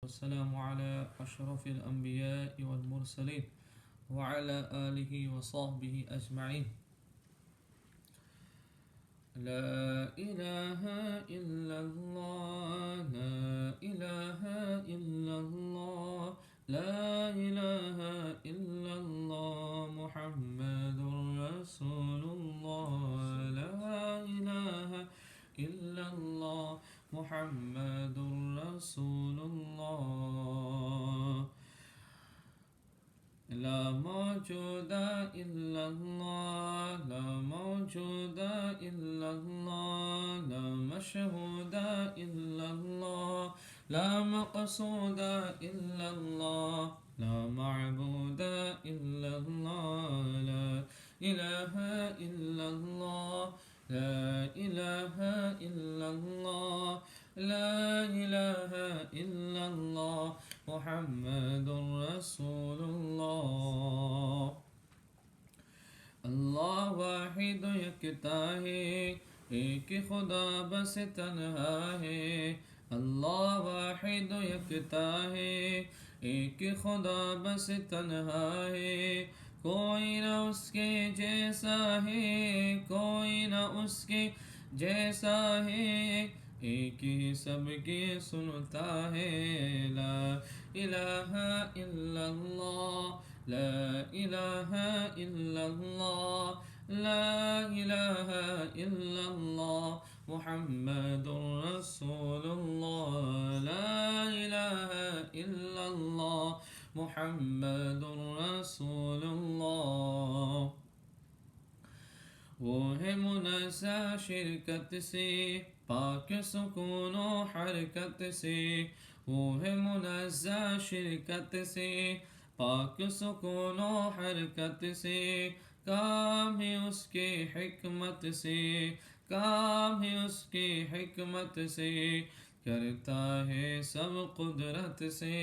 والسلام على أشرف الأنبياء والمرسلين وعلى آله وصحبه أجمعين. لا إله إلا الله لا إله إلا الله لا إله إلا الله محمد رسول الله لا إله إلا الله محمد رسول الله لا موجود إلا الله لا موجود إلا الله لا مشهود إلا الله لا مقصود إلا الله لا معبود إلا الله لا إله إلا الله لا إله إلا الله لا إله إلا الله محمد رسول الله اللہ واحد یکتا ہے ایک خدا بس تنہا ہے اللہ واحد یکتا ہے ایک خدا بس تنہا ہے کوئی نہ اس کے جیسا ہے کوئی نہ اس کے جیسا ہے ایک ہی سب کی سنتا ہے لا الہ الا اللہ لا الہ الا اللہ لا الہ الا اللہ محمد رسول اللہ لا الہ الا اللہ محمد رسول اللہ وہ ہے منزہ شرکت سے پاک سکون و حرکت سے وہ ہے منزہ شرکت سے پاک سکون و حرکت سے کام ہے اس کے حکمت سے کام ہے اس کے حکمت سے کرتا ہے سب قدرت سے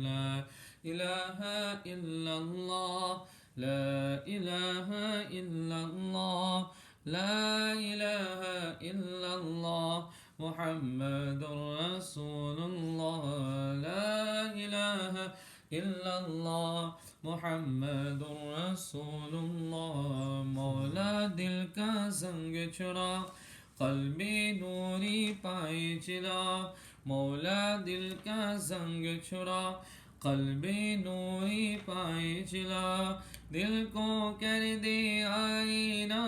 لا الہ الا اللہ لا الہ الا اللہ لا الہ الا اللہ محمد رسول اللہ لا الہ الا اللہ محمد رسول اللہ مولا دل کا زنگ چھڑا قلبی نوری پائے چلا مولا دل کا زنگ چھڑا قلبی نوری پائے چلا دل کو کر دے آئینہ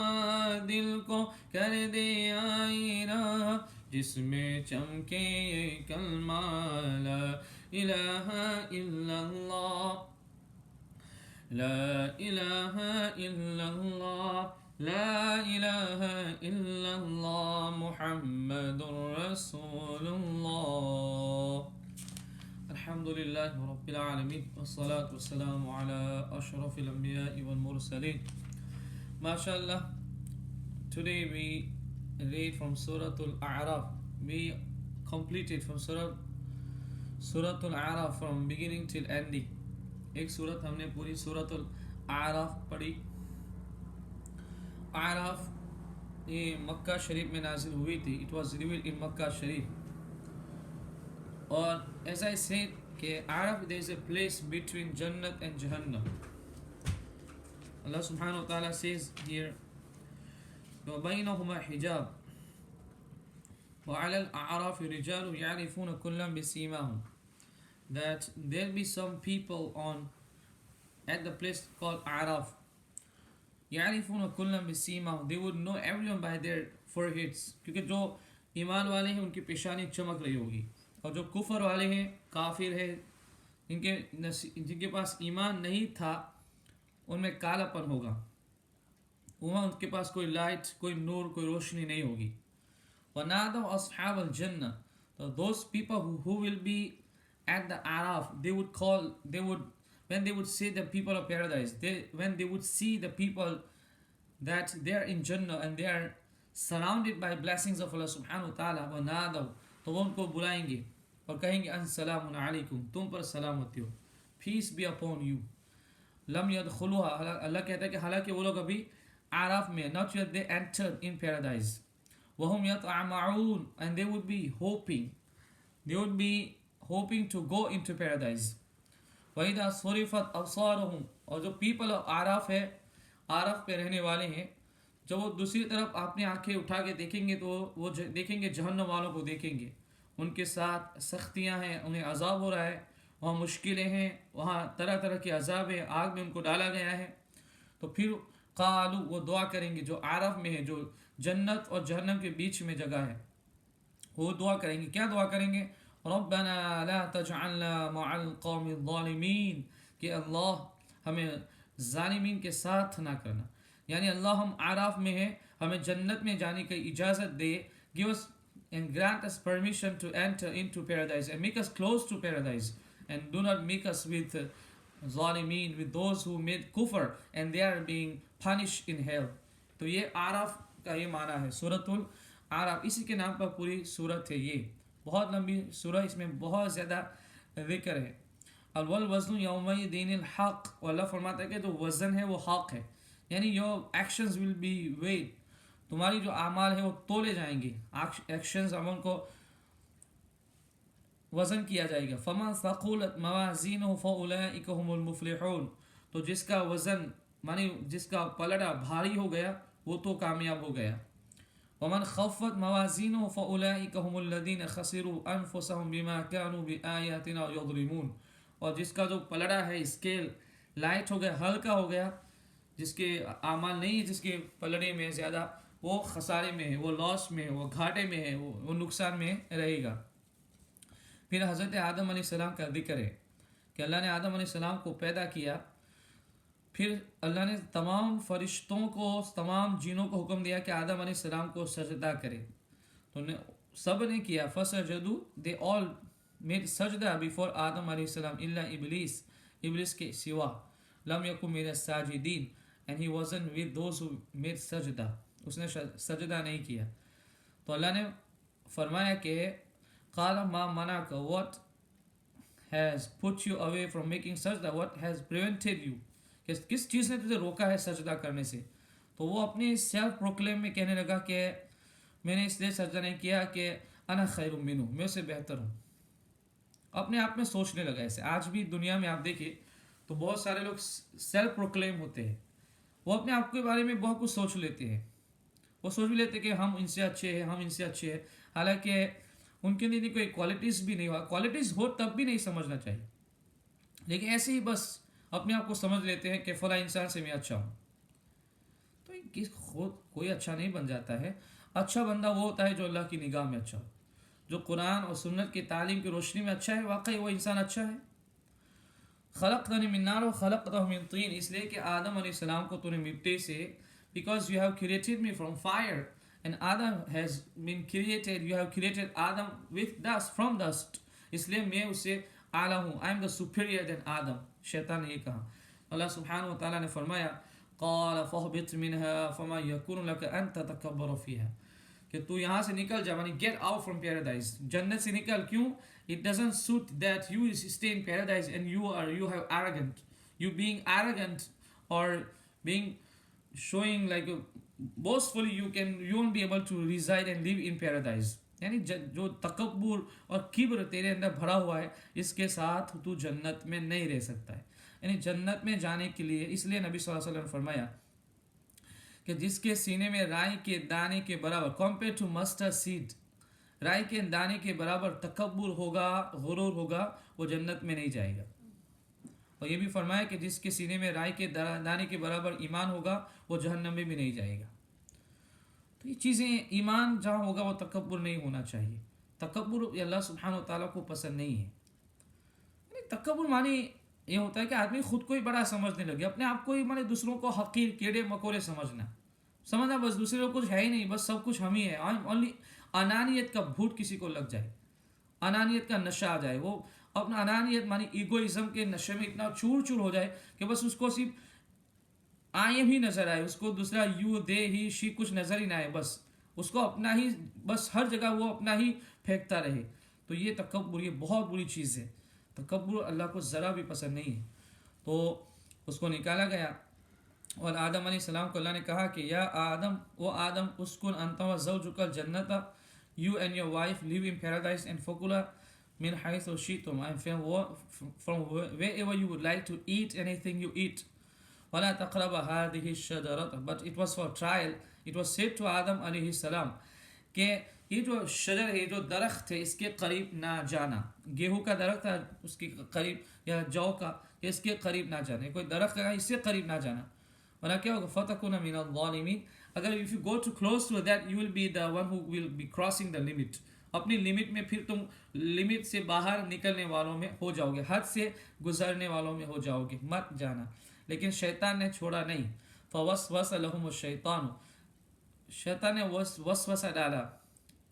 دل کو کر دے آئینہ جس میں چمکے یہ کلمہ لا الہ الا اللہ لا الہ الا اللہ لا الہ الا اللہ محمد رسول اللہ الحمد للہ رب العالمین والصلاة والسلام على اشرف الانبیاء والمرسلین MashaAllah. Today we read from Surah Al-A'raf. We completed from Surah Al-A'raf from beginning till ending. ایک سورت ہم نے پوری سورۃ الاعراف پڑھی. اعراف یہ مکہ شریف میں نازل ہوئی تھی. It was revealed in Makkah Sharif. اور as I said کہ اعراف there is a place between Jannat and Jahannam. Allah subhanahu wa ta'ala says here وَبَيْنَهُمَا حِجَابٌ وَعَلَى الْأَعْرَافِ رِجَالٌ يَعْرِفُونَ كُلًّا بِسِيمَاهُمْ that there'll be some people on at the place called Araf. يَعْرِفُونَ كُلًّا بِسِيمَاهُمْ they would know everyone by their foreheads کیونکہ جو ایمان والے ہیں ان کی پیشانی چمک رہی ہوگی اور جو کفر والے ہیں کافر ہیں جن کے پاس ایمان نہیں تھا ان میں کالا پن ہوگا وہاں ان کے پاس کوئی لائٹ کوئی نور کوئی روشنی نہیں ہوگی. وَنَادَوْا أَصْحَابَ الْجَنَّةِ so those people who will be at the Araf when they would see the people of paradise when they would see the people that they are in Jannah and they are surrounded by blessings of Allah subhanahu wa ta'ala وَنَادَوْا تو وہ ان کو بلائیں گے اور کہیں گے السلام علیکم تم پر سلامتی ہو peace be upon you. لم يدخلوها اللہ کہتا ہے کہ حالانکہ وہ لوگ ابھی عراف میں not yet they entered in paradise. وهم يطمعون and they would be hoping they would be hoping to go into paradise. وَإِذَا صُرِفَتْ أَبْصَارُهُمْ, اور جو پیپل آراف ہے، آراف پہ رہنے والے ہیں، جب وہ دوسری طرف اپنی آنکھیں اٹھا کے دیکھیں گے تو وہ دیکھیں گے جہنم والوں کو دیکھیں گے، ان کے ساتھ سختیاں ہیں، انہیں عذاب ہو رہا ہے، وہاں مشکلیں ہیں، وہاں طرح طرح کے عذاب ہیں، آگ میں ان کو ڈالا گیا ہے. تو پھر قالو، وہ دعا کریں گے، جو عارف میں ہے، جو جنت اور جہنم کے بیچ میں جگہ ہے، وہ دعا کریں گے. کیا دعا کریں گے؟ ربنا لا تجعلنا مع القوم الظالمین، کہ اللہ ہمیں ظالمین کے ساتھ نہ کرنا. یعنی اللہ ہم عراف میں ہیں، ہمیں جنت میں جانے کی اجازت دے. give us and grant us permission to enter into paradise and make us close to paradise, and do not make us with ظالمین, with those who made kufr and they are being punished in hell. تو یہ عراف کا یہ معنی ہے سورۃ العراف، اسی کے نام پر پوری سورت ہے. یہ بہت لمبی سورہ، اس میں بہت زیادہ ذکر ہے. الوزن یومئذ الحق، اور اللہ فرماتا ہے کہ جو وزن ہے وہ حق ہے، یعنی your actions will be weighed، تمہاری جو اعمال ہیں وہ تولے جائیں گے، ایکشنز عمل کو وزن کیا جائے گا. فَمَنْ ثَقُلَتْ مَوَازِينُهُ فَأُولَئِكَ هُمُ الْمُفْلِحُونَ، تو جس کا وزن مانی جس کا پلڑا بھاری ہو گیا وہ تو کامیاب ہو گیا. وَمَنْ خَفَّتْ مَوَازِينُهُ فَأُولَئِكَ هُمُ الَّذِينَ خَسِرُوا أَنفُسَهُمْ بِمَا كَانُوا بِآيَاتِنَا يَظْلِمُونَ، اور جس کا جو پلڑا ہے اسکیل لائٹ ہو گیا، ہلکا ہو گیا، جس کے اعمال نہیں ہے، جس کے پلڑے میں زیادہ، وہ خسارے میں ہے، وہ لاس میں ہے، وہ گھاٹے میں ہے، وہ نقصان میں رہے گا. پھر حضرت آدم علیہ السلام کا ذکر ہے کہ اللہ نے آدم علیہ السلام کو پیدا کیا، پھر اللہ نے تمام فرشتوں کو، تمام جنوں کو حکم دیا کہ آدم علیہ السلام کو سجدہ کرے، تو سب نے کیا. فسجدوا، they all made سجدہ before آدم علیہ السلام الا ابلیس، ابلیس کے سوا. لم یکن من الساجدین، and he wasn't with those who made سجدہ، اس نے سجدہ نہیں کیا. تو اللہ نے فرمایا کہ قال ما منعك، what has put you away from making sajda, what has prevented you، کس چیز نے تجھے روکا ہے سجدہ کرنے سے. تو وہ اپنی سیلف پروکلیم میں کہنے لگا کہ میں نے اس لیے سجدہ نہیں کیا کہ انا خیر منہ، میں سے بہتر ہوں. اپنے آپ میں سوچنے لگا. ایسے آج بھی دنیا میں آپ دیکھیں تو بہت سارے لوگ سیلف پروکلیم ہوتے ہیں، وہ اپنے آپ کے بارے میں بہت کچھ سوچ لیتے ہیں، وہ سوچ بھی لیتے ہیں کہ ہم ان سے اچھے ہیں، ہم ان سے اچھے ہیں، حالانکہ ان کے لیے کوئی کوالٹیز بھی نہیں ہوا. کوالٹیز ہو تب بھی نہیں سمجھنا چاہیے، لیکن ایسے ہی بس اپنے آپ کو سمجھ لیتے ہیں کہ فلاں انسان سے میں اچھا ہوں. تو خود کوئی اچھا نہیں بن جاتا ہے. اچھا بندہ وہ ہوتا ہے جو اللہ کی نگاہ میں اچھا ہو، جو قرآن اور سنت کی تعلیم کی روشنی میں اچھا ہے، واقعی وہ انسان اچھا ہے. خلقتنی من نار وخلقتہ من طین، اس لیے کہ آدم علیہ السلام کو تو نے مٹی سے، because you have created me from fire and Adam has been created, you have created Adam with dust, from dust، اس لیے میں اس سے اعلیٰ ہوں. I am the superior than Adam. شیطان نے یہ کہا. اللہ سبحانہ و تعالیٰ نے فرمایا قال فاهبط منها فما يكون لك ان تتكبر فيها، کہ تو یہاں سے نکل جا، یعنی get out from paradise، جنت سے نکل. کیوں؟ it doesn't suit that you stay in paradise and you have arrogant، you being arrogant or being showing like boastfully you won't be able to reside and live in paradise. یعنی جو تکبر اور کبر تیرے اندر بھرا ہوا ہے، اس کے ساتھ تو جنت میں نہیں رہ سکتا ہے. یعنی جنت میں جانے کے لیے، اس لیے نبی صلی اللہ علیہ وسلم نے فرمایا کہ جس کے سینے میں رائی کے دانے کے برابر، compared to mustard seed، رائی کے دانے کے برابر تکبر ہوگا، غرور ہوگا، وہ جنت میں نہیں جائے گا. اور یہ بھی فرمایا کہ جس کے سینے میں رائی کے دانے کے برابر ایمان ہوگا وہ جہنم میں بھی نہیں جائے گا. تو یہ چیزیں، ایمان جہاں ہوگا وہ تکبر نہیں ہونا چاہیے. تکبر اللہ سبحانہ و تعالیٰ کو پسند نہیں ہے. یعنی تکبر معنی یہ ہوتا ہے کہ آدمی خود کو ہی بڑا سمجھنے لگے، اپنے آپ کو ہی مانے دوسروں کو حقیر، کیڑے مکوڑے سمجھنا بس دوسرے کو کچھ ہے ہی نہیں، بس سب کچھ ہم ہی ہے. انانیت کا بھوت کسی کو لگ جائے، انانیت کا نشہ آ جائے، وہ اپنا انانیت مانی ایگوئزم کے نشے میں اتنا چور ہو جائے کہ بس اس کو صرف آئیں ہی نظر آئے، اس کو دوسرا یو دے ہی شی کچھ نظر ہی نہ آئے، بس اس کو اپنا ہی، بس ہر جگہ وہ اپنا ہی پھینکتا رہے. تو یہ تکبر، یہ بہت بری چیز ہے. تکبر اللہ کو ذرا بھی پسند نہیں ہے. تو اس کو نکالا گیا، اور آدم علیہ السلام کو اللہ نے کہا کہ یا آدم، او آدم، اسکن انت و زوجک الجنت، you and your wife live in paradise and فکلا min haythu shi'tum, and from wherever you would like to eat anything you eat. وَلَا تَقْرَبَ هَذِهِ الشَّجَرَةَ. But it was for trial. It was said to Adam alayhi salam کہ یہ جو شجر ہے، جو درخت ہے، اس کے قریب نہ جانا. گیہوں کا درخت ہے، اس کے قریب، یا جو کا، اس کے قریب نہ جانا. کوئی درخت ہے اس سے قریب نہ جانا، ورنہ کیا ہوگا؟ فَتَكُونَ مِنَ الظَّالِمِينَ. اگر if you go too close to that, you will be the one who will be crossing the limit. اپنی لمٹ میں پھر تم لمٹ سے باہر نکلنے والوں میں ہو جاؤ گے، حد سے گزرنے والوں میں ہو جاؤ گے. مت جانا. لیکن شیطان نے چھوڑا نہیں. فَوَسْوَسَ لَهُمُ الشَّيْطَانُ. شیطان نے وسوسہ ڈالا،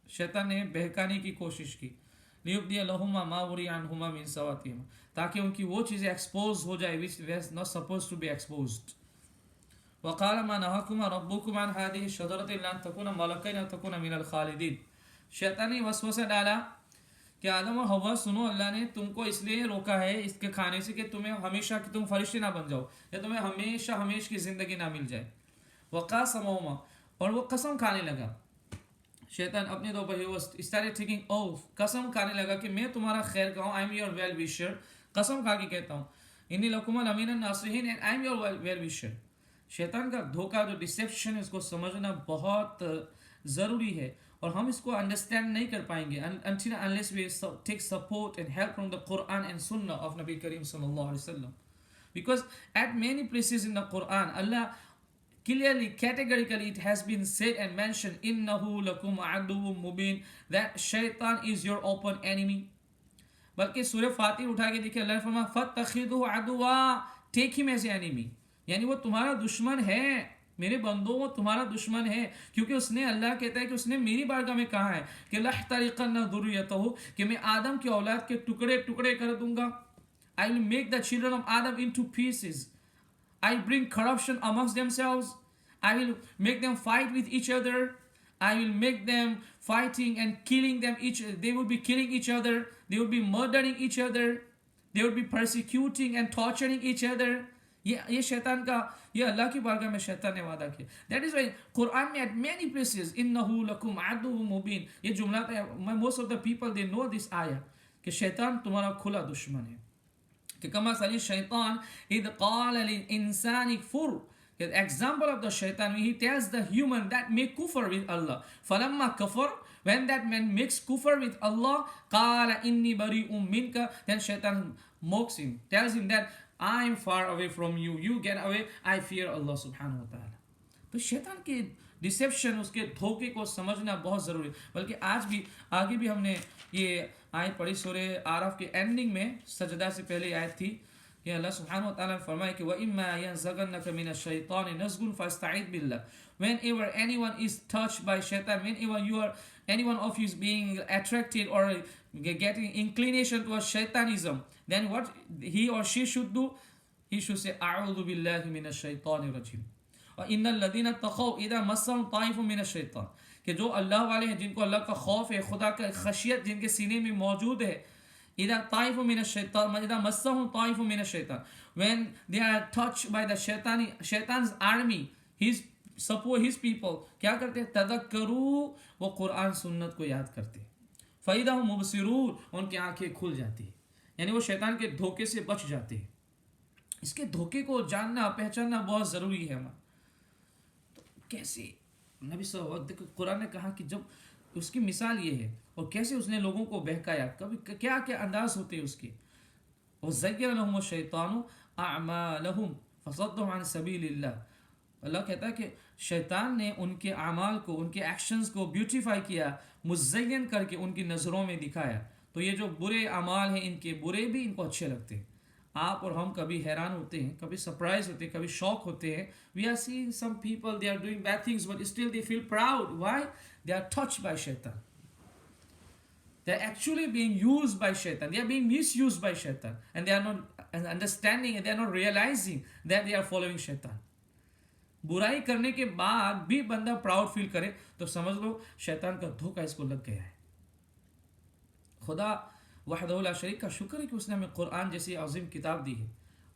شیطان نے بہکانے کی کوشش کی. لِيُبْدِيَ لَهُمَا مَا وُرِيَ عَنْهُمَا مِنْ سَوَاتِهِمَا. تاکہ ان کی وہ چیزیں ایکسپوز ہو جائے which were not supposed to be exposed. وَقَالَ مَا نَهَاكُمَا رَبُّكُمْ عَنْ هَذِهِ الشَّجَرَةِ إِلَّا أَن تَكُونَا مَلَكَيْنِ أَوْ تَكُونَا مِنَ الْخَالِدِينَ. شیطان نے وسوسہ ڈالا کہ آدم اور حوا سنو، اللہ نے تم کو اس لیے روکا ہے اس کے کھانے سے کہ تمہیں ہمیشہ کہ تم فرشتے نہ بن جاؤ، یا تمہیں ہمیشہ کی زندگی نہ مل جائے. وَقَاسَمَهُمَا. اور وہ قسم کھانے لگا. شیطان اپنے دو پر he was started taking oath. قسم کھانے لگا کہ میں تمہارا خیر کا ہوں. I am your well wisher. قسم کھا کے کہتا ہوں انی لکما لمن الناصحین and I am your well wisher. شیطان کا دھوکہ، جو ڈسیپشن ہے، اس کو سمجھنا بہت ضروری ہے، اور ہم اس کو انڈرسٹینڈ نہیں کر پائیں گے until unless we take support and help from the Quran and Sunnah of Nabi Kareem sallallahu alaihi wasallam. Because at many places in the Quran, Allah clearly, categorically, it has been said and mentioned, innahu lakum aduwwum mubin, that shaitan is your open enemy. بلکہ سورہ فاتر اٹھا کے دیکھیں، اللہ نے فرمایا فَاتَّخِذُهُ عَدُوًّا. Take him as an enemy. یعنی وہ تمہارا دشمن ہے. میرے بندوں، وہ تمہارا دشمن ہے، کیونکہ اس نے، اللہ کہتا ہے کہ اس نے میری بارگاہ میں کہا ہے کہ لَأَحْتَرِقَنَّ ذُرِّيَّتَهُ، کہ میں آدم کی اولاد کے ٹکڑے ٹکڑے کر دوں گا. I will make the children of Adam into pieces. I bring corruption amongst themselves. I will make them fight with each other. I will make them fighting and killing them each. They will be killing each other. They will be murdering each other. They will be persecuting and torturing each other. یہ شیطان کا، یہ اللہ کی بارگاہ میں شیطان نے وعدہ کیا. That is why قرآن میں at many places إِنَّهُ لَكُمْ عَدُوٌّ مُبِينٌ. یہ جملہ ہے، most of the people they know this ayah کہ شیطان تمہارا کھلا دشمن ہے. کہ کما صلی شیطان اذ قال للانسان کفر. The example of the shaitan, he tells the human that make kufr with Allah. فَلَمَّا كَفَرْ. When that man makes kufr with Allah, قَالَ إِنِّي بَرِيءٌ مِّنْكَ. Then shaitan mocks him, tells him that I am far away from you. You get away. I fear Allah subhanahu wa ta'ala. تو شیطان کے deception, اس کے دھوکے کو سمجھنا بہت ضروری ہے. بلکہ آج بھی آگے بھی ہم نے یہ آیت پڑھی سورہ آراف کے اینڈنگ میں، سجدہ سے پہلے آیت تھی کہ اللہ سبحانہ و تعالیٰ نے فرمایا کہ وَإِمَّا يَنزَغَنَّكَ مِنَ الشَّيْطَانِ نَزْغٌ فَاسْتَعِذْ بِاللَّهِ. Whenever anyone is touched by shaitan, whenever anyone of you is being attracted or getting inclination towards shaitanism, then what he or she should do? He should say أَعُوذُ بِاللَّهِ مِنَ الشَّيْطَانِ الرَّجِيمِ. وَإِنَّ الَّذِينَ اتَّقَوْا إِذَا مَسَّهُمْ طَائِفٌ مِنَ الشَّيْطَانِ. کہ جو اللہ والے ہیں، جن کو اللہ کا خوف ہے، خدا کا خشیت جن کے سینے میں موجود ہے، اذا طائف من الشیطان، اذا مسهم طائف من الشیطان، when they are touched by the shaitan's army, his support, his people کیا کرتے ہیں؟ تذکروا، وہ قرآن سنت کو یاد کرتے ہیں. فَإِذَا هُمْ مُبْصِرُونَ، ان کی آنکھیں کھل جاتی ہیں، یعنی وہ شیطان کے دھوکے سے بچ جاتے ہیں. اس کے دھوکے کو جاننا، پہچاننا بہت ضروری ہے ہمارا. کیسے نبی صلی اللہ علیہ وسلم، قرآن نے کہا کہ جب اس کی مثال یہ ہے، اور کیسے اس نے لوگوں کو بہکایا، کبھی کیا کیا انداز ہوتے ہیں اس کے. وَزَيَّنَ لَهُمُ الشَّيْطَانُ أَعْمَالَهُمْ فَصَدَّهُمْ عَنْ سَبِيلِ اللَّهِ. اللہ کہتا ہے کہ شیطان نے ان کے اعمال کو، ان کے ایکشنز کو بیوٹیفائی کیا، مزین کر کے ان کی نظروں میں دکھایا. تو یہ جو برے اعمال ہیں، ان کے برے بھی ان کو اچھے لگتے ہیں. آپ اور ہم کبھی حیران ہوتے ہیں، کبھی سرپرائز ہوتے ہیں، کبھی شوق ہوتے ہیں. We are seeing some people, they are doing bad things, but still they feel proud. Why? They are touched by shaitan. They are actually being used by shaitan. They are being misused by shaitan. And they are not understanding, and they are not realizing that they are following shaitan. برائی کرنے کے بعد بھی بندہ proud feel کرے تو سمجھ لو شیطان کا دھوکہ اس کو لگ گیا ہے. خدا وحدہ لا شریک کا شکر ہے کہ اس نے ہمیں قرآن جیسی عظیم کتاب دی ہے.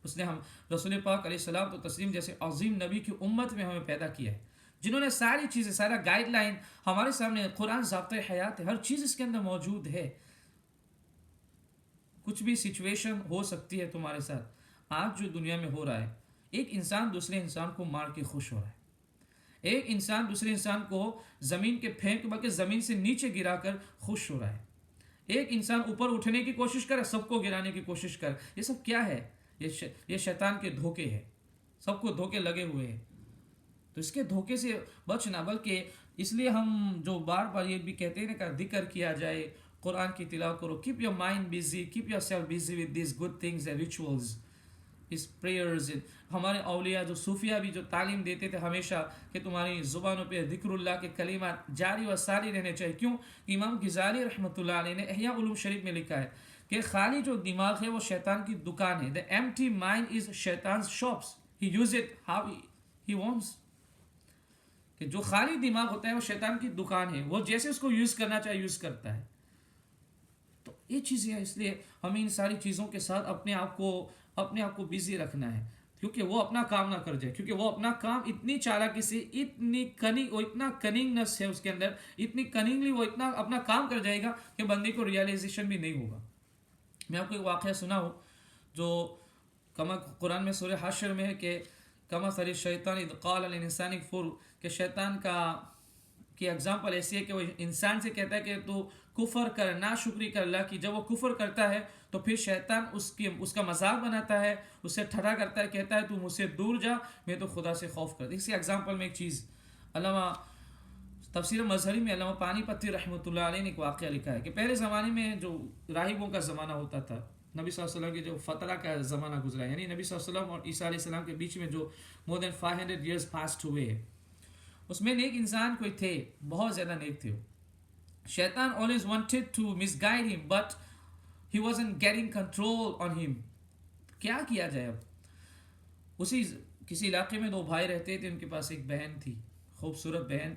اس نے ہم رسول پاک علیہ السلام و تسلیم جیسے عظیم نبی کی امت میں ہمیں پیدا کیا ہے، جنہوں نے ساری چیزیں، سارا گائیڈ لائن ہمارے سامنے. قرآن ضابطۂ حیات ہے، ہر چیز اس کے اندر موجود ہے. کچھ بھی سچویشن ہو سکتی ہے تمہارے ساتھ. آج جو دنیا میں ہو رہا ہے، ایک انسان دوسرے انسان کو مار کے خوش ہو رہا ہے، ایک انسان دوسرے انسان کو زمین کے پھینک بلکہ زمین سے نیچے گرا کر خوش ہو رہا ہے، ایک انسان اوپر اٹھنے کی کوشش کر، سب کو گرانے کی کوشش کر. یہ سب کیا ہے؟ یہ شیطان کے دھوکے ہیں. سب کو دھوکے لگے ہوئے ہیں. تو اس کے دھوکے سے بچنا. بلکہ اس لیے ہم جو بار بار یہ بھی کہتے ہیں کہ ذکر کیا جائے، قرآن کی تلاوت کرو. Keep your mind busy, keep your self busy with these good things and rituals, اس پریئرز. ہمارے اولیاء جو صوفیہ بھی جو تعلیم دیتے تھے ہمیشہ کہ تمہاری زبانوں پہ ذکر اللہ کے کلمات جاری و ساری رہنے چاہیے. کیوں؟ امام غزالی رحمۃ اللہ علیہ نے احیاء علوم شریف میں لکھا ہے کہ خالی جو دماغ ہے وہ شیطان کی دکان ہے. The empty mind is شیطان's shops. He use it how he wants. کہ جو خالی دماغ ہوتا ہے وہ شیطان کی دکان ہے، وہ جیسے اس کو یوز کرنا چاہے یوز کرتا ہے. تو یہ چیزیں ہیں، اس لیے ہمیں ان ساری چیزوں کے ساتھ اپنے آپ کو بیزی رکھنا ہے. کیونکہ وہ اپنا کام نہ کر جائے، کیونکہ وہ اپنا کام اتنی چالاکی سے، اتنا کننگنس ہے اس کے اندر، اتنی کننگلی وہ اتنا اپنا کام کر جائے گا کہ بندے کو ریئلائزیشن بھی نہیں ہوگا. میں آپ کو ایک واقعہ سنا ہوں جو قرآن میں سورہ حشر میں ہے کہ کمثل الشیطان اذ قال للانسان اکفر، کہ شیطان کی ایگزامپل ایسی ہے کہ وہ انسان سے کہتا ہے کہ تو کفر کر، ناشکری کر اللہ کی. جب وہ کفر کرتا ہے تو پھر شیطان اس کا مذاق بناتا ہے، اسے ٹھٹا کرتا ہے، کہتا ہے تو مجھ سے دور جا، میں تو خدا سے خوف کرتا. اسی ایگزامپل میں ایک چیز علامہ تفسیر مظہری میں علامہ پانی پتی رحمۃ اللہ علیہ نے ایک واقعہ لکھا ہے کہ پہلے زمانے میں جو راہبوں کا زمانہ ہوتا تھا، نبی صلی اللہ علیہ وسلم کے جو فترہ کا زمانہ گزرا، یعنی نبی صلی اللہ علیہ وسلم اور عیسیٰ علیہ السلام کے بیچ میں جو more than 500 years past ہوئے ہیں، اس میں نیک انسان کوئی تھے، بہت زیادہ نیک تھے. شیطان always wanted to misguide him but he wasn't getting control on him. کیا کیا جائے اب؟ کسی علاقے میں دو بھائی رہتے تھے، ان کے پاس ایک بہن تھی، خوبصورت بہن.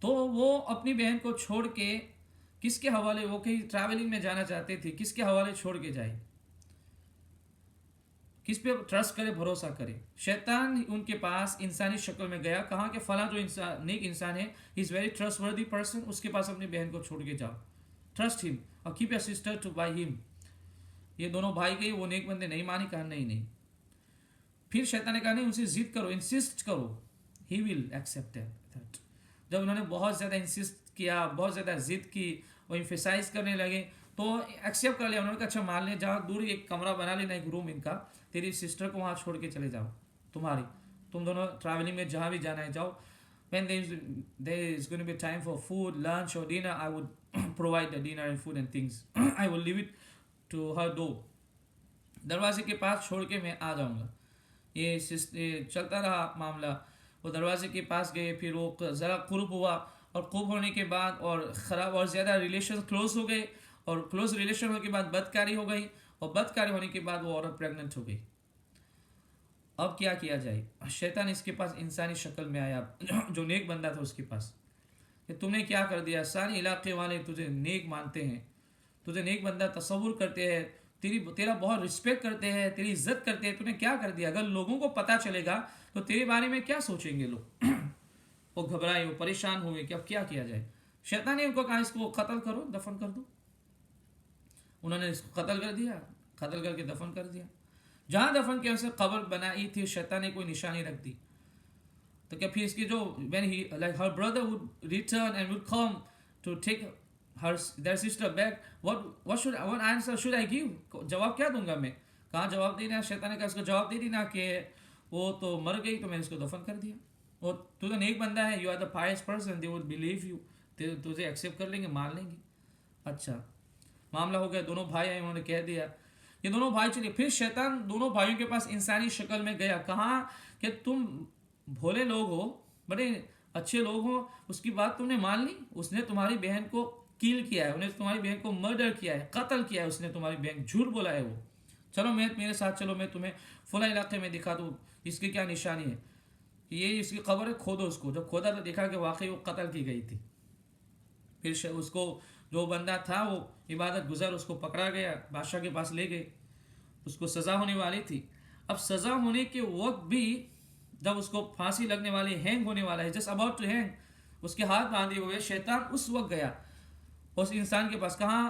تو وہ اپنی بہن کو چھوڑ کے کس کے حوالے، وہ کہیں ٹریولنگ میں جانا چاہتے تھے، کس کے حوالے چھوڑ کے جائے، کس پہ ٹرسٹ کرے، بھروسہ کرے؟ شیطان ان کے پاس انسانی شکل میں گیا، کہا کہ فلاں جو نیک انسان ہے، ہی از ویری ٹرسٹ وردی پرسن، اس کے پاس اپنی بہن کو چھوڑ کے جاؤ، ٹرسٹ ہم، اور keep your sister to by him. یہ دونوں بھائی گئے، وہ نیک بندے نہیں مانی، کہا نہیں. پھر شیطان نے کہا نہیں، ان سے ضد کرو، انسسٹ کرو، ہی ول ایکسیپٹ دیٹ. جب انہوں نے بہت زیادہ انسسٹ کیا، بہت زیادہ ضد کی، وہ ایمفیسائز کرنے لگے تو ایکسیپٹ کر لیا. انہوں نے کہا اچھا مان لیں، جہاں دور ایک کمرہ بنا لینا، ایک روم ان کا، تیری سسٹر کو وہاں چھوڑ کے چلے جاؤ، تم دونوں ٹریولنگ میں جہاں بھی جانا ہے جاؤ. when there is going to be time for food, lunch or dinner, I would provide the dinner and food and things. I will leave it to her door. دروازے کے پاس چھوڑ کے میں آ جاؤں گا. یہ چلتا رہا معاملہ. وہ دروازے کے پاس گئے، پھر وہ ذرا قرب ہوا، اور قرب ہونے کے بعد اور خراب اور زیادہ ریلیشن کلوز ہو گئے، اور کلوز ریلیشن ہونے کے بعد بدکاری ہو گئی، اور بدکاری ہونے کے بعد وہ عورت پریگننٹ ہو گئی. اب کیا کیا جائے؟ شیطان اس کے پاس انسانی شکل میں آیا، جو نیک بندہ تھا اس کے پاس، کہ تم نے کیا کر دیا؟ سارے علاقے والے تجھے نیک مانتے ہیں، تجھے نیک بندہ تصور کرتے ہیں، تیرا بہت رسپیکٹ کرتے ہیں، تیری عزت کرتے ہیں، تو نے کیا کر دیا؟ اگر لوگوں کو پتہ چلے گا تو تیرے بارے میں کیا سوچیں گے لوگ؟ وہ گھبرائے، وہ پریشان ہوئے کہ اب کیا کیا جائے. شیطان نے ان کو کہا اس کو قتل کرو، دفن کر دو. انہوں نے اس کو قتل کر دیا، قتل کر کے دفن کر دیا. جہاں دفن کیا اسے قبر بنائی تھی، شیطان نے کوئی نشانی رکھ دی. تو کیا پھر اس کی جو when he like her brother would return and would come to take their sister back, what answer should I give? جواب کیا دوں گا میں؟ کہاں جواب دینا؟ شیطان نے کہا اس کو جواب دے دینا کہ وہ تو مر گئی تو میں نے اس کو دفن کر دیا، اور تو نیک بندہ ہے، you are the pious person, they would believe you, تجھے ایکسیپٹ کر لیں گے، مان لیں گے. اچھا معاملہ ہو گیا، دونوں بھائی آئے، انہوں نے کہہ دیا. یہ دونوں بھائی چلے. پھر شیطان دونوں بھائیوں کے پاس انسانی شکل میں گیا، کہا کہ تم بھولے لوگ ہو، بڑے اچھے لوگ ہو، اس کی بات تم نے مان لی. اس نے تمہاری بہن کو کیل کیا ہے، انہیں تمہاری بہن کو مرڈر کیا ہے، قتل کیا ہے، اس نے تمہاری بہن جھوٹ بولا ہے. وہ چلو میرے ساتھ چلو، میں تمہیں فلاں علاقے میں دکھا دوں اس کی کیا نشانی ہے. یہ اس کی قبر ہے، کھودو اس کو. جب کھودا تو دیکھا کہ واقعی وہ قتل کی گئی تھی. پھر اس کو جو بندہ تھا وہ عبادت گزر، اس کو پکڑا گیا، بادشاہ کے پاس لے گئے، اس کو سزا ہونے والی تھی. اب سزا ہونے کے وقت بھی جب اس کو پھانسی لگنے والی، ہینگ ہونے والا ہے، جسٹ اباؤٹ ٹو ہینگ، اس کے ہاتھ باندھے ہوئے، شیطان اس وقت گیا اس انسان کے پاس، کہا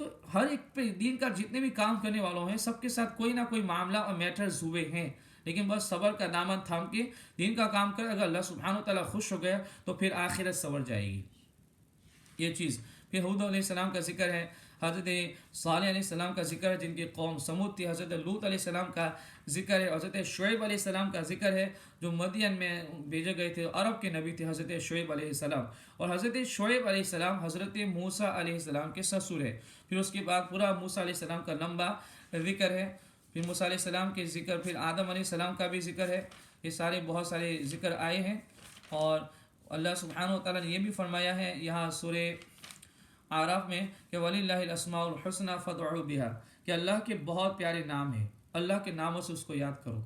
تو ہر ایک پہ دین کا جتنے بھی کام کرنے والوں ہیں سب کے ساتھ کوئی نہ کوئی معاملہ اور میٹرز ہوئے ہیں، لیکن بس صبر کا دامن تھام کے دین کا کام کرے، اگر اللہ سبحانہ و تعالیٰ خوش ہو گیا تو پھر آخرت سنور جائے گی یہ چیز۔ پھر حود علیہ السلام کا ذکر ہے، حضرت صالح علیہ السلام کا ذکر ہے جن کی قوم سمود تھی، حضرت لوط علیہ السلام کا ذکر ہے، حضرت شعیب علیہ السلام کا ذکر ہے جو مدین میں بھیجے گئے تھے، عرب کے نبی تھے حضرت شعیب علیہ السلام، اور حضرت شعیب علیہ السلام حضرت موسیٰ علیہ السلام کے سسر ہے۔ پھر اس کے بعد پورا موسیٰ علیہ السلام کا لمبا ذکر ہے، پھر موسیٰ علیہ السلام کے ذکر، پھر آدم علیہ السلام کا بھی ذکر ہے، یہ سارے بہت سارے ذکر آئے ہیں۔ اور اللہ سبحانہ و تعالیٰ نے یہ بھی فرمایا ہے یہاں سورہ اعراف میں کہ وَلِلَّهِ الْأَسْمَاءُ الْحُسْنَى فَادْعُوهُ بِهَا، کہ اللہ کے بہت پیارے نام ہیں، اللہ کے ناموں سے اس کو یاد کرو،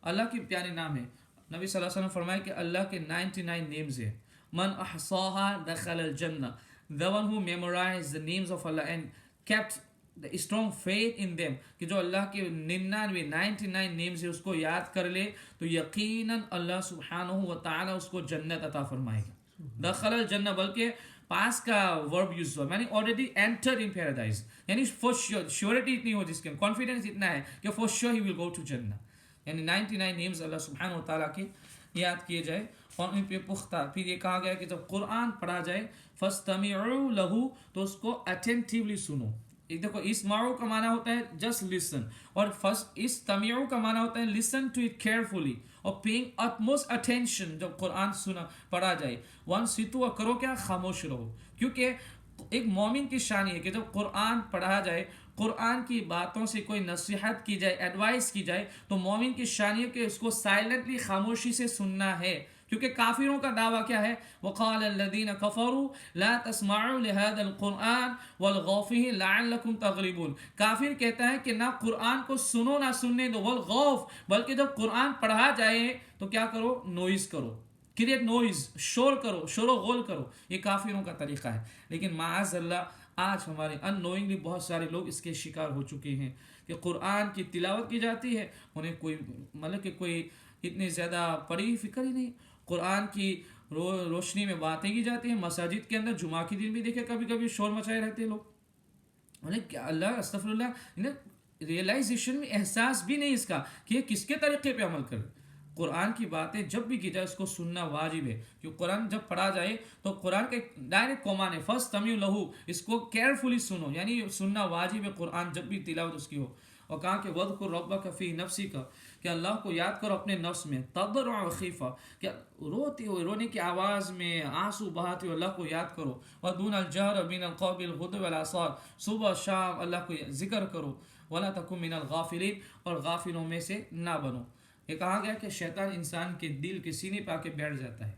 اللہ کے پیارے نام ہیں۔ نبی صلی اللہ علیہ وسلم فرمائے کہ اللہ کے 99 نیمز ہیں، من احصاها دخل الجنہ، the one who memorized the names of Allah and kept the strong faith in them، کہ جو اللہ کے 99 نیمز ہیں اس کو یاد کر لے تو یقیناً اللہ سبحانہ و تعالیٰ اس کو جنت عطا فرمائے گا۔ دخل الجنہ بلکہ پاس کا ورب یوز ہوا، یعنی آلریڈی انٹر ان پیراڈائز، یعنی فور شیورٹی اتنی ہو جس کے کانفیڈنس اتنا ہے کہ for sure he will go to جنہ، یعنی 99 نیمز اللہ سبحانہ و تعالیٰ کے یاد کیے جائے اور ان پہ پختہ۔ پھر یہ کہا گیا کہ جب قرآن پڑھا جائے فَاسْتَمِعُوا لَهُ، تو اس کو اٹینٹیولی سنو۔ ایک دیکھو اسمعوا کا معنی ہوتا ہے جسٹ لسن، اور استمعوا کا معنی ہوتا ہے لسن ٹو اٹ کیئرفلی اور پیئنگ utmost attention جب قرآن سنا پڑھا جائے۔ وانصتوا، کرو کیا، خاموش رہو، کیونکہ ایک مومن کی شان یہ ہے کہ جب قرآن پڑھا جائے، قرآن کی باتوں سے کوئی نصیحت کی جائے، ایڈوائس کی جائے، تو مومن کی شان یہ کہ اس کو سائلنٹلی خاموشی سے سننا ہے، کیونکہ کافروں کا دعویٰ کیا ہے، وقال الذین کفروا لا تسمعوا لهذا القرآن والغوا فیہ لعلکم تغلبون، کافر کہتا ہے کہ نہ قرآن کو سنو نہ سننے دو، والغوا، بلکہ جب قرآن پڑھا جائے تو کیا کرو، نوائز کرو، کریٹ نوائز، شور کرو، شور و غول کرو، یہ کافروں کا طریقہ ہے۔ لیکن معاذ اللہ آج ہمارے ان نوئنگلی بہت سارے لوگ اس کے شکار ہو چکے ہیں کہ قرآن کی تلاوت کی جاتی ہے، انہیں کوئی مطلب کہ کوئی اتنی زیادہ پڑھی فکر ہی نہیں، قرآن کی روشنی میں باتیں کی جاتی ہیں، مساجد کے اندر جمعہ کے دن بھی دیکھے کبھی کبھی شور مچائے رہتے ہیں لوگ، انہیں کیا اللہ استغفر اللہ، انہیں ریئلائزیشن میں احساس بھی نہیں اس کا کہ یہ کس کے طریقے پہ عمل کرے۔ قرآن کی باتیں جب بھی کی جائے اس کو سننا واجب ہے، کیونکہ قرآن جب پڑھا جائے تو قرآن کا ایک ڈائریکٹ کمان ہے فَاسْتَمِعُوا لَهُ، اس کو کیئرفلی سنو، یعنی سننا واجب ہے قرآن جب بھی تلاوت اس کی ہو۔ اور کہا کہ وَاذْكُرْ رَبَّكَ فِي نَفْسِكَ، کہ اللہ کو یاد کرو اپنے نفس میں، تضرعا وخیفہ، کہ روتے ہوئے، رونے کی آواز میں، آنسو بہاتے ہوئے اللہ کو یاد کرو، وَدُونَ الْجَهْرِ مِنَ الْقَوْلِ بِالْغُدُوِّ وَالْآصَالِ، صبح شام اللہ کو ذکر کرو، وَلَا تَكُن مِنَ الْغَافِلِينَ، اور غافلوں میں سے نہ بنو۔ یہ کہا گیا کہ شیطان انسان کے دل کے سینے پہ آ کے بیٹھ جاتا ہے،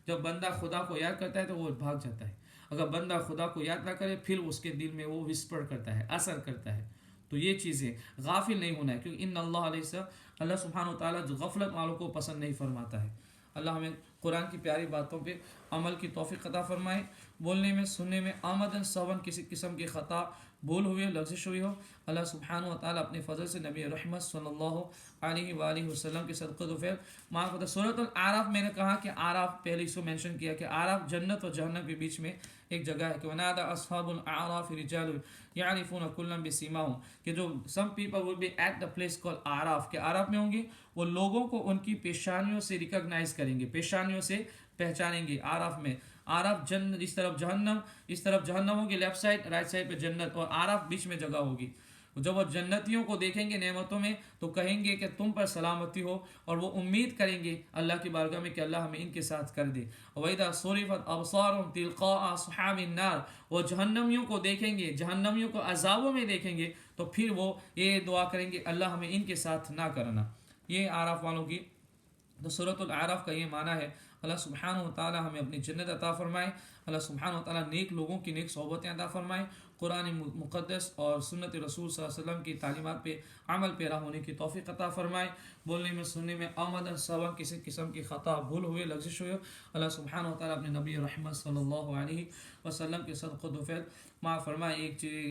جب بندہ خدا کو یاد کرتا ہے تو وہ بھاگ جاتا ہے، اگر بندہ خدا کو یاد نہ کرے پھر اس کے دل میں وہ وسپر کرتا ہے، اثر کرتا ہے۔ تو یہ چیزیں غافل نہیں ہونا ہے، کیونکہ ان اللہ علیہ اللہ سبحانہ و تعالیٰ جو غفلت والوں کو پسند نہیں فرماتا ہے۔ اللہ ہمیں قرآن کی پیاری باتوں پہ عمل کی توفیق عطا فرمائے، بولنے میں سننے میں آمدن سون کسی قسم کی خطا بھول ہوئی ہو، لغزش ہوئی ہو، اللہ سبحانہ و تعالیٰ اپنے فضل سے نبی رحمت صلی اللہ علیہ وآلہ وسلم کے صدقہ و فعل معاف کرتا ہے۔ سورۃ الاعراف میں نے کہا کہ اعراف پہلے اس کو مینشن کیا کہ اعراف جنت اور جہنم کے بیچ میں ایک جگہ ہے کہ ونادى اصحاب الاعراف رجال يعرفون كلا بسيماهم، کہ جو some people will be at the place called اعراف، کہ اعراف میں ہوں گے، وہ لوگوں کو ان کی پیشانیوں سے ریکگنائز کریں گے، پیشانیوں سے پہچانیں گے۔ اعراف میں اعراف جنت، اس طرف جہنم، اس طرف جہنم ہوگی لیفٹ سائڈ، رائٹ سائڈ پہ جنت، اور اعراف بیچ میں جگہ ہوگی۔ جب وہ جنتیوں کو دیکھیں گے نعمتوں میں تو کہیں گے کہ تم پر سلامتی ہو، اور وہ امید کریں گے اللہ کی بارگاہ میں کہ اللہ ہمیں ان کے ساتھ کر دے۔ وَإِذَا صُرِفَتْ أَبْصَارُهُمْ تِلْقَاءَ أَصْحَابِ النَّارِ، وہ جہنمیوں کو دیکھیں گے، جہنمیوں کو عذابوں میں دیکھیں گے تو پھر وہ یہ دعا کریں گے اللہ ہمیں ان کے ساتھ نہ کرنا۔ یہ اعراف والوں کی تو سورۃ الاعراف کا یہ معنی ہے۔ اللہ سبحانہ و تعالی ہمیں اپنی جنت عطا فرمائے، اللہ سبحانہ و تعالی نیک لوگوں کی نیک صحبتیں عطا فرمائے، قرآن مقدس اور سنت رسول صلی اللہ علیہ وسلم کی تعلیمات پہ عمل پیرا ہونے کی توفیق عطا فرمائے، بولنے میں سننے میں آمدن سوا کسی قسم کی خطا بھول ہوئے لغزش ہوئے، اللہ سبحانہ و تعالی اپنے نبی رحمت صلی اللہ علیہ وسلم کے صدقہ و فعل معاف فرمائے۔ ایک چیز